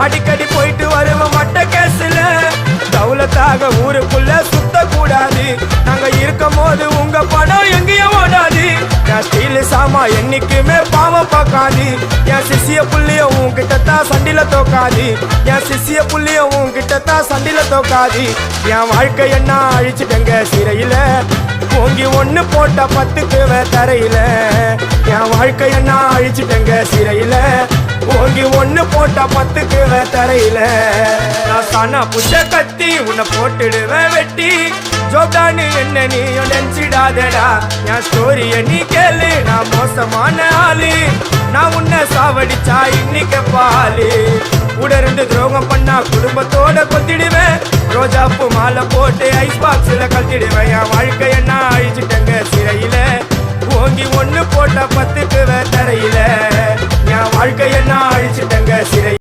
அடிக்கடி போயிட்டு வருவோம் மட்ட கேஸ்ல. தௌலத்தாக ஊருக்குள்ள சுத்த கூடாது. நாங்க இருக்கும் போது உங்க பணம் எங்கேயும் ஓடாது. என் ஸ்டீல் சாமா என்னைக்குமே பாவம் பார்க்காது. என் சிசிய புள்ளிய உன்கிட்ட தான் சண்டில தோக்காது. என் சிசிய புள்ளிய உன்கிட்ட தான் சண்டில தோக்காது. என் வாழ்க்கை என்ன அழிச்சிட்டங்க சிறையில. ஓங்கி ஒண்ணு போட்ட 10க்கு தரையில. என் வாழ்க்கை என்ன அழிச்சிட்டங்க சிறையில. ஓங்கி ஒண்ணு போட்ட 10க்கு தரையில. நான் சானா புஷ கத்தி உன்னை போட்டுடுவேன் வெட்டி. ஜோப்டானு என்ன நீ நினைச்சிடாதடா. என் ஸ்டோரிய நீ கேளு. நான் மோசமான ஆளு. நான் உன்னை சாவடிச்சா இன்னைக்கு பாலு. உடருந்து துரோகம் பண்ணா குடும்பத்தோட கொத்திடுவேன். ரோஜாப்பு மாலை போட்டு ஐஸ் பாக்ஸ்ல கழட்டிடுவேன். என் வாழ்க்கை என்ன அழிச்சிட்டங்க சிறையில. ஓங்கி ஒண்ணு போட்ட 10க்கு தரையில. என் வாழ்க்கை என்ன அழிச்சிட்டங்க சிறை.